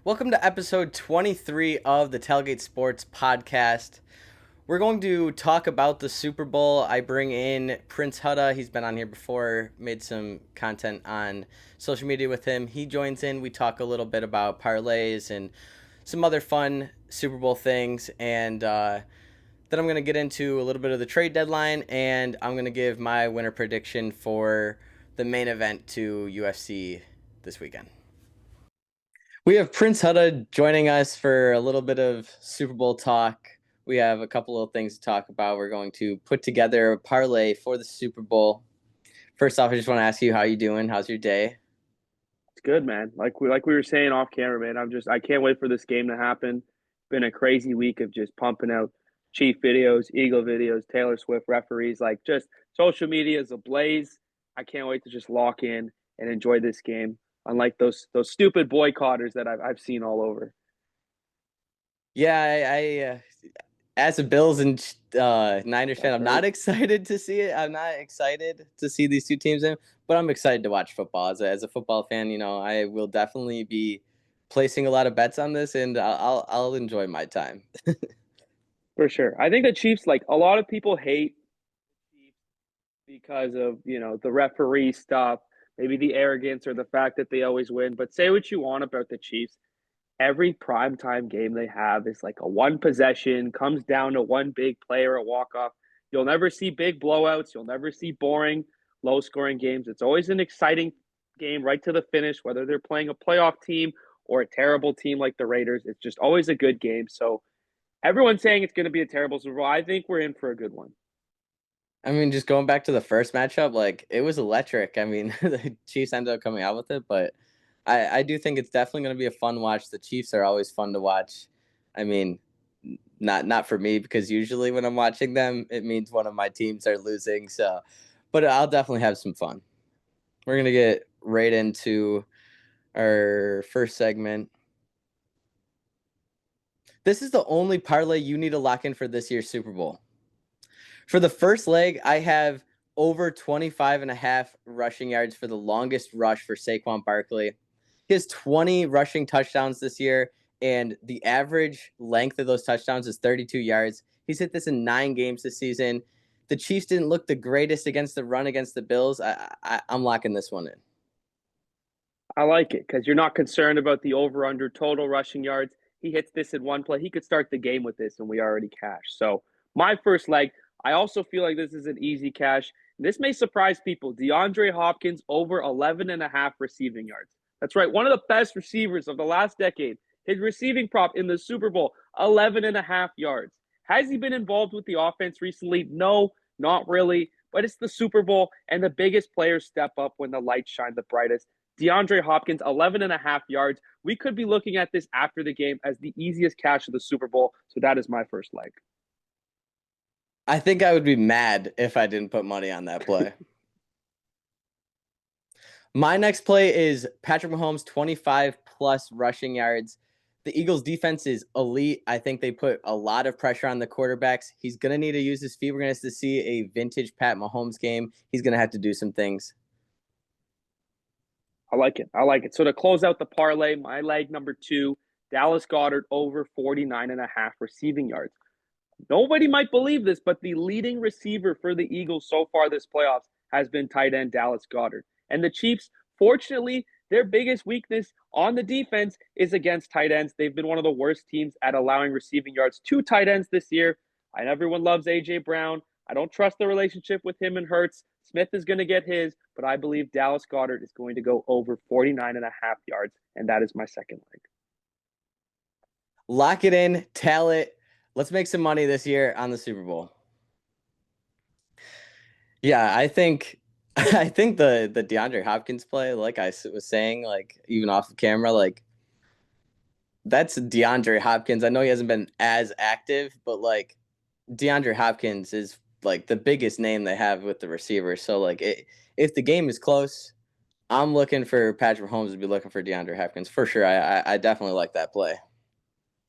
Welcome to episode 23 of the Tailgate Sports Podcast. We're going to talk about the Super Bowl. I bring in Prince Hudda. He's been on here before, made some content on social media with him. He joins in. We talk a little bit about parlays and some other fun Super Bowl things. And then I'm going to get into a little bit of the trade deadline, and I'm going to give my winner prediction for the main event to UFC this weekend. We have Prince Hudda joining us for a little bit of Super Bowl talk. We have a couple of things to talk about. We're going to put together a parlay for the Super Bowl. First off, I just want to ask you, how you doing? How's your day? It's good, man. Like we were saying off camera, man. I can't wait for this game to happen. It's been a crazy week of just pumping out Chief videos, Eagle videos, Taylor Swift referees, like just social media is ablaze. I can't wait to just lock in and enjoy this game. Unlike those stupid boycotters that I've seen all over. Yeah, as a Bills and Niners fan, That's I'm right. not excited to see it. I'm not excited to see these two teams in, but I'm excited to watch football. As a football fan, I will definitely be placing a lot of bets on this, and I'll enjoy my time. For sure. I think the Chiefs, like a lot of people hate the Chiefs because of, the referee stuff, maybe the arrogance or the fact that they always win. But say what you want about the Chiefs. Every primetime game they have is like a one possession, comes down to one big play or a walk off. You'll never see big blowouts. You'll never see boring, low scoring games. It's always an exciting game right to the finish, whether they're playing a playoff team or a terrible team like the Raiders. It's just always a good game. So everyone's saying it's going to be a terrible Super Bowl. I think we're in for a good one. I mean, just going back to the first matchup, like it was electric. I mean, the Chiefs ended up coming out with it, but I do think it's definitely going to be a fun watch. The Chiefs are always fun to watch. I mean, not for me because usually when I'm watching them, it means one of my teams are losing. So, but I'll definitely have some fun. We're gonna get right into our first segment. This is the only parlay you need to lock in for this year's Super Bowl. For the first leg, I have over 25 and a half rushing yards for the longest rush for Saquon Barkley. He has 20 rushing touchdowns this year, and the average length of those touchdowns is 32 yards. He's hit this in 9 games this season. The Chiefs didn't look the greatest against the run against the Bills. I'm locking this one in. I like it because you're not concerned about the over under total rushing yards. He hits this in one play. He could start the game with this, and we already cash. So, my first leg, I also feel like this is an easy cash. This may surprise people. DeAndre Hopkins over 11 and a half receiving yards. That's right. One of the best receivers of the last decade. His receiving prop in the Super Bowl, 11 and a half yards. Has he been involved with the offense recently? No, not really. But it's the Super Bowl, and the biggest players step up when the lights shine the brightest. DeAndre Hopkins, 11 and a half yards. We could be looking at this after the game as the easiest cash of the Super Bowl. So that is my first leg. I think I would be mad if I didn't put money on that play. My next play is Patrick Mahomes, 25 plus rushing yards. The Eagles' defense is elite. I think they put a lot of pressure on the quarterbacks. He's going to need to use his feet. We're going to have to see a vintage Pat Mahomes game. He's going to have to do some things. I like it. I like it. So to close out the parlay, my leg number two, Dallas Goedert over 49 and a half receiving yards. Nobody might believe this, but the leading receiver for the Eagles so far this playoffs has been tight end Dallas Goedert. And the Chiefs, fortunately, their biggest weakness on the defense is against tight ends. They've been one of the worst teams at allowing receiving yards to tight ends this year. And everyone loves A.J. Brown. I don't trust the relationship with him and Hurts. Smith is going to get his, but I believe Dallas Goedert is going to go over 49 and a half yards, and that is my second leg. Lock it in, tell it. Let's make some money this year on the Super Bowl. Yeah, I think the DeAndre Hopkins play, like I was saying, like even off the camera, like that's DeAndre Hopkins. I know he hasn't been as active, but like DeAndre Hopkins is like the biggest name they have with the receivers. So like if the game is close, I'm looking for Patrick Mahomes to be looking for DeAndre Hopkins for sure. I definitely like that play.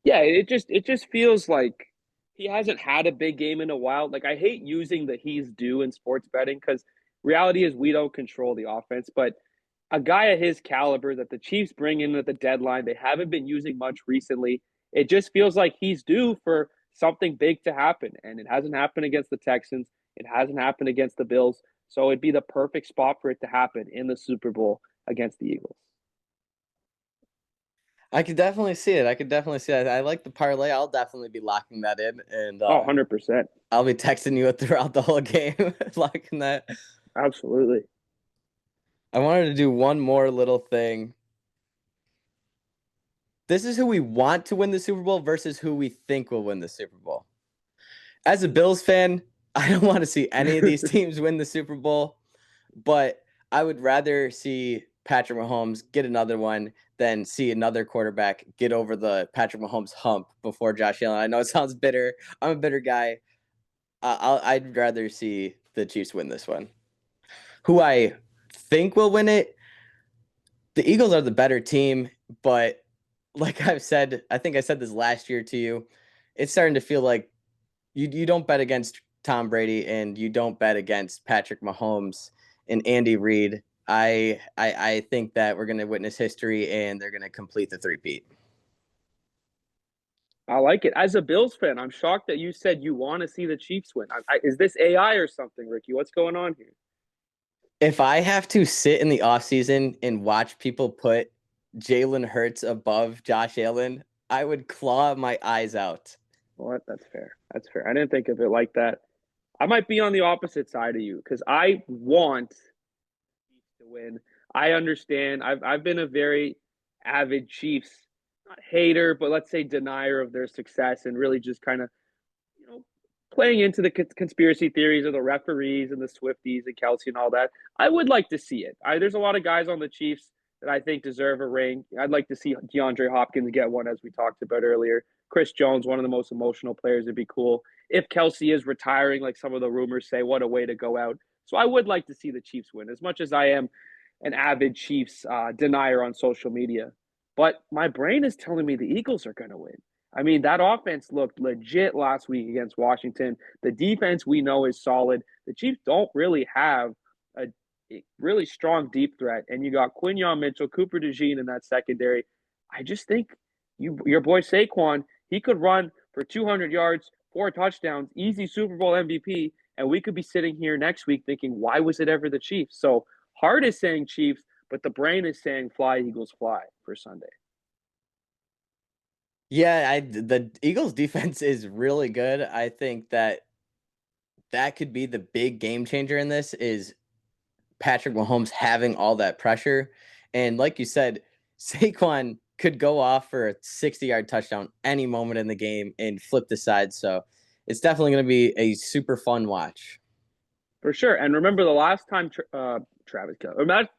Yeah, it just feels like he hasn't had a big game in a while. Like I hate using the he's due in sports betting because reality is we don't control the offense. But a guy of his caliber that the Chiefs bring in at the deadline. They haven't been using much recently. It just feels like he's due for something big to happen, and it hasn't happened against the Texans. It hasn't happened against the Bills. So it'd be the perfect spot for it to happen in the Super Bowl against the Eagles. I could definitely see it. I could definitely see it. I like the parlay. I'll definitely be locking that in, and Oh, 100%. I'll be texting you throughout the whole game, locking that. Absolutely. I wanted to do one more little thing. This is who we want to win the Super Bowl versus who we think will win the Super Bowl. As a Bills fan, I don't want to see any of these teams win the Super Bowl, but I would rather see Patrick Mahomes get another one than see another quarterback get over the Patrick Mahomes hump before Josh Allen. I know it sounds bitter. I'm a bitter guy. I'd rather see the Chiefs win this one. Who I think will win it, the Eagles are the better team, but like I've said, I think I said this last year to you, it's starting to feel like you don't bet against Tom Brady and you don't bet against Patrick Mahomes and Andy Reid. I think that we're going to witness history and they're going to complete the three-peat. I like it. As a Bills fan, I'm shocked that you said you want to see the Chiefs win. Is this AI or something, Ricky? What's going on here? If I have to sit in the offseason and watch people put Jalen Hurts above Josh Allen, I would claw my eyes out. What? That's fair. That's fair. I didn't think of it like that. I might be on the opposite side of you because I want Chiefs to win. I understand. I've been a very avid Chiefs not hater, but let's say denier of their success and really just kind of you know playing into the conspiracy theories of the referees and the Swifties and Kelsey and all that. I would like to see it. There's a lot of guys on the Chiefs that I think deserve a ring. I'd like to see DeAndre Hopkins get one, as we talked about earlier. Chris Jones, one of the most emotional players. It'd be cool if Kelsey is retiring, like some of the rumors say. What a way to go out! So I would like to see the Chiefs win, as much as I am an avid Chiefs denier on social media. But my brain is telling me the Eagles are going to win. I mean, that offense looked legit last week against Washington. The defense we know is solid. The Chiefs don't really have a really strong deep threat. And you got Quinyon Mitchell, Cooper DeJean in that secondary. I just think your boy Saquon, he could run for 200 yards, 4 touchdowns, easy Super Bowl MVP. And we could be sitting here next week thinking, why was it ever the Chiefs? So heart is saying Chiefs, but the brain is saying fly, Eagles, fly for Sunday. Yeah, the Eagles defense is really good. I think that that could be the big game changer in this is Patrick Mahomes having all that pressure. And like you said, Saquon could go off for a 60-yard touchdown any moment in the game and flip the side. So it's definitely going to be a super fun watch. For sure. And remember the last time the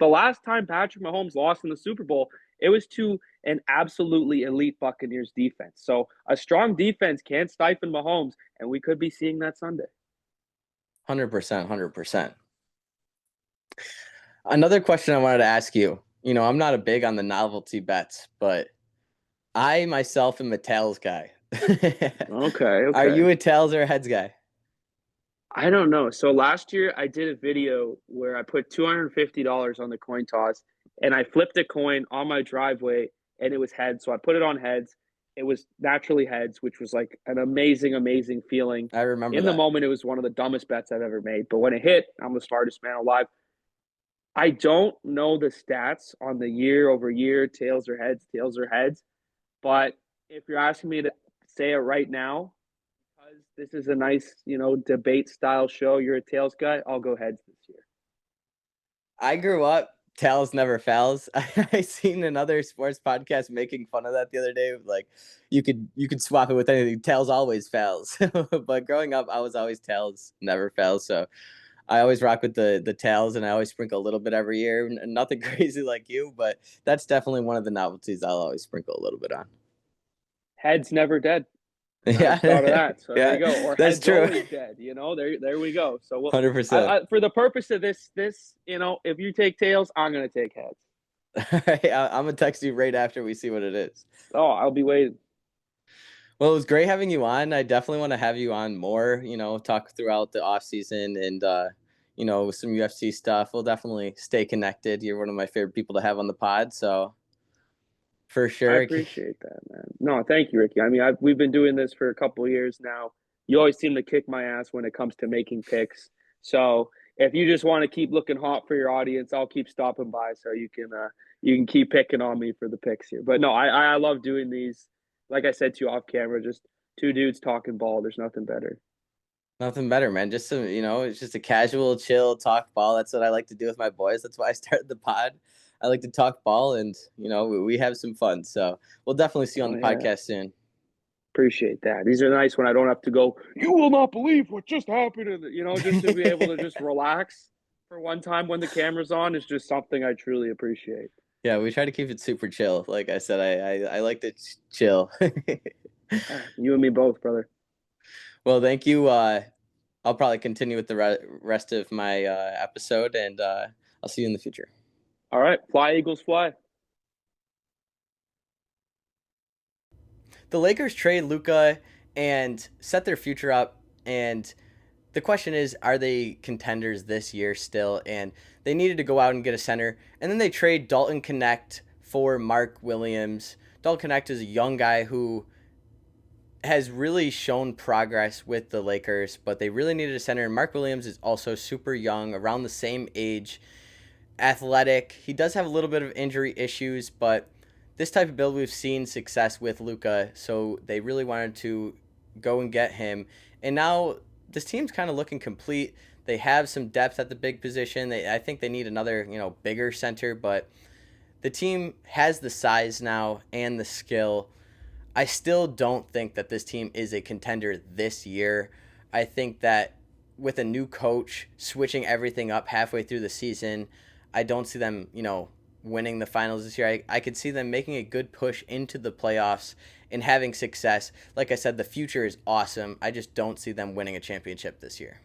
last time Patrick Mahomes lost in the Super Bowl, it was to an absolutely elite Buccaneers defense. So a strong defense can stifle Mahomes, and we could be seeing that Sunday. 100%, 100%. Another question I wanted to ask you. I'm not a big on the novelty bets, but I myself am a tails guy. Okay, Are okay. you a tails or a heads guy? I don't know. So last year I did a video where I put $250 on the coin toss and I flipped a coin on my driveway and it was heads. So I put it on heads. It was naturally heads, which was like an amazing, amazing feeling. I remember In the that. moment, it was one of the dumbest bets I've ever made. But when it hit, I'm the smartest man alive. I don't know the stats on the year over year, tails or heads, tails or heads. But if you're asking me to say it right now, because this is a nice, debate style show, you're a tails guy, I'll go heads this year. I grew up tails never fails. I seen another sports podcast making fun of that the other day. Like you could swap it with anything. Tails always fails. But growing up, I was always tails never fails. So I always rock with the tails, and I always sprinkle a little bit every year. Nothing crazy like you, but that's definitely one of the novelties I'll always sprinkle a little bit on. Heads never dead. I Yeah, just thought of that. So there you go. yeah, Or that's heads true. always dead. There we go. So we'll, 100%. for the purpose of this, if you take tails, I'm gonna take heads. All right, I'm gonna text you right after we see what it is. Oh, I'll be waiting. Well, it was great having you on. I definitely want to have you on more, talk throughout the off season and some UFC stuff. We'll definitely stay connected. You're one of my favorite people to have on the pod, so for I sure. appreciate that, man. No, thank you, Ricky. I mean, we've been doing this for a couple of years now. You always seem to kick my ass when it comes to making picks. So if you just want to keep looking hot for your audience, I'll keep stopping by so you can keep picking on me for the picks here. But no, I love doing these. Like I said to you off camera, just two dudes talking ball. There's nothing better. Nothing better, man. Just some, it's just a casual, chill talk ball. That's what I like to do with my boys. That's why I started the pod. I like to talk ball, and we have some fun. So we'll definitely see you on Oh the yeah. podcast soon. Appreciate that. These are nice when I don't have to go, you will not believe what just happened. And, just to be able to just relax for one time when the camera's on is just something I truly appreciate. Yeah, we try to keep it super chill. Like I said, I like to chill. You and me both, brother. Well, thank you. I'll probably continue with the rest of my episode, and I'll see you in the future. All right. Fly, Eagles, fly. The Lakers trade Luka and set their future up, and the question is, are they contenders this year still? And they needed to go out and get a center, and then they trade Dalton Connect for Mark Williams. Dalton Connect is a young guy who has really shown progress with the Lakers, but they really needed a center. And Mark Williams is also super young, around the same age, athletic. He does have a little bit of injury issues, but this type of build we've seen success with Luka, so they really wanted to go and get him. And now this team's kind of looking complete. They have some depth at the big position. I think they need another, bigger center, but the team has the size now and the skill. I still don't think that this team is a contender this year. I think that with a new coach switching everything up halfway through the season, I don't see them, winning the finals this year. I could see them making a good push into the playoffs and having success. Like I said, the future is awesome. I just don't see them winning a championship this year.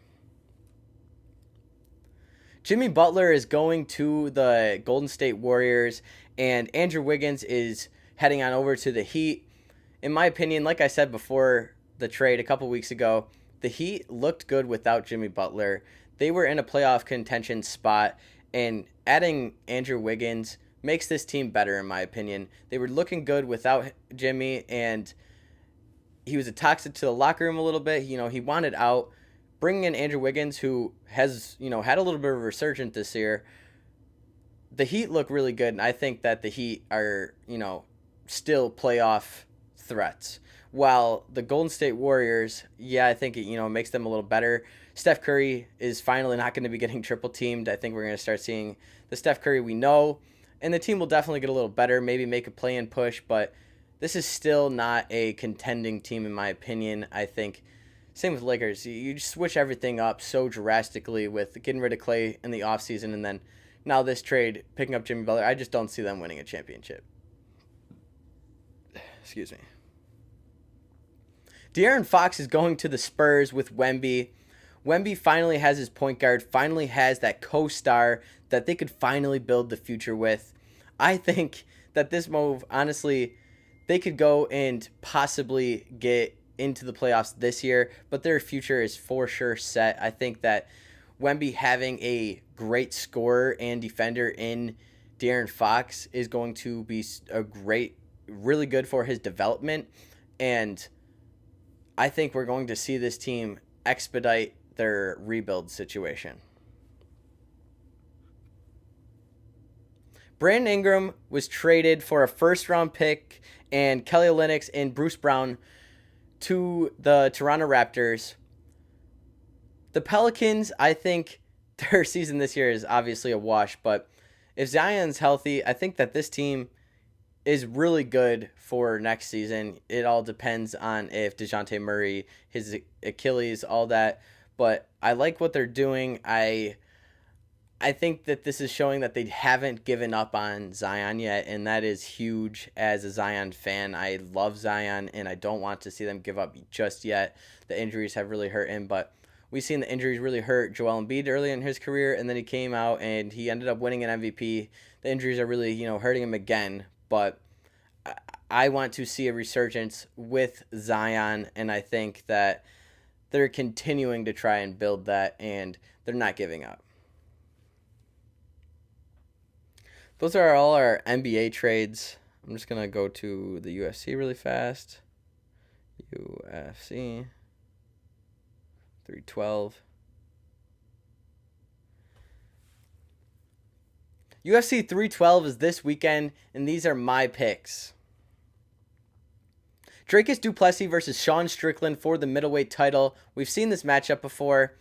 Jimmy Butler is going to the Golden State Warriors, and Andrew Wiggins is heading on over to the Heat. In my opinion, like I said before the trade a couple weeks ago, the Heat looked good without Jimmy Butler. They were in a playoff contention spot, and adding Andrew Wiggins makes this team better, in my opinion. They were looking good without Jimmy, and he was a toxic to the locker room a little bit. He wanted out. Bringing in Andrew Wiggins, who has, had a little bit of a resurgence this year, the Heat look really good, and I think that the Heat are, still playoff threats. While the Golden State Warriors, yeah, I think it makes them a little better. Steph Curry is finally not going to be getting triple teamed. I think we're going to start seeing the Steph Curry we know, and the team will definitely get a little better, maybe make a play-in push, but this is still not a contending team in my opinion. I think same with Lakers. You just switch everything up so drastically with getting rid of Clay in the offseason, and then now this trade, picking up Jimmy Butler. I just don't see them winning a championship. Excuse me. De'Aaron Fox is going to the Spurs with Wemby. Wemby finally has his point guard, finally has that co-star that they could finally build the future with. I think that this move, honestly, they could go and possibly get into the playoffs this year, but their future is for sure set. I think that Wemby having a great scorer and defender in De'Aaron Fox is going to be really good for his development, and I think we're going to see this team expedite their rebuild situation. Brandon Ingram was traded for a first-round pick and Kelly Olynyk and Bruce Brown to the Toronto Raptors. The Pelicans, I think their season this year is obviously a wash, but if Zion's healthy, I think that this team is really good for next season. It all depends on if DeJounte Murray, his Achilles, all that. But I like what they're doing. I think that this is showing that they haven't given up on Zion yet, and that is huge as a Zion fan. I love Zion, and I don't want to see them give up just yet. The injuries have really hurt him, but we've seen the injuries really hurt Joel Embiid early in his career, and then he came out and he ended up winning an MVP. The injuries are really, hurting him again, but I want to see a resurgence with Zion, and I think that they're continuing to try and build that, and they're not giving up. Those are all our NBA trades. I'm just going to go to the UFC really fast. UFC 312. UFC 312 is this weekend, and these are my picks. Dricus du Plessis versus Sean Strickland for the middleweight title. We've seen this matchup before.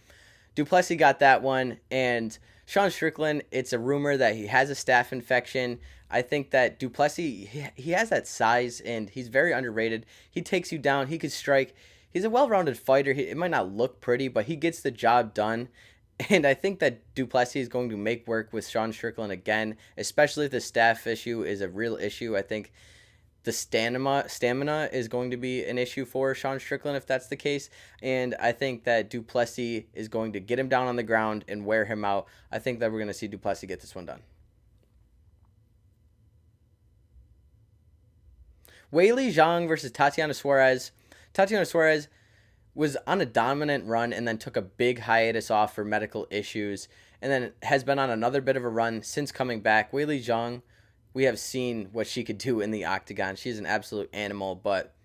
Du Plessis got that one, and Sean Strickland, it's a rumor that he has a staph infection. I think that Du Plessis, he has that size, and he's very underrated. He takes you down. He could strike. He's a well-rounded fighter. It might not look pretty, but he gets the job done. And I think that Du Plessis is going to make work with Sean Strickland again, especially if the staph issue is a real issue. I think the stamina is going to be an issue for Sean Strickland if that's the case. And I think that Du Plessis is going to get him down on the ground and wear him out. I think that we're going to see Du Plessis get this one done. Weili Zhang versus Tatiana Suarez. Tatiana Suarez was on a dominant run and then took a big hiatus off for medical issues and then has been on another bit of a run since coming back. Weili Zhang, we have seen what she could do in the octagon. She's an absolute animal, but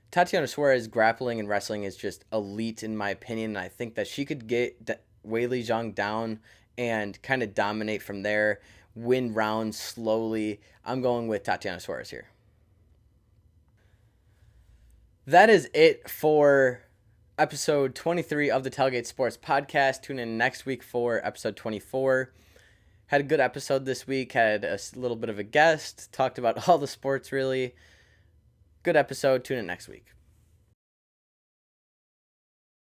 Tatiana Suarez grappling and wrestling is just elite in my opinion. And I think that she could get Weili Zhang down and kind of dominate from there, win rounds slowly. I'm going with Tatiana Suarez here. That is it for episode 23 of the Tailgate Sports Podcast. Tune in next week for episode 24. Had a good episode this week. Had a little bit of a guest. Talked about all the sports, really. Good episode. Tune in next week.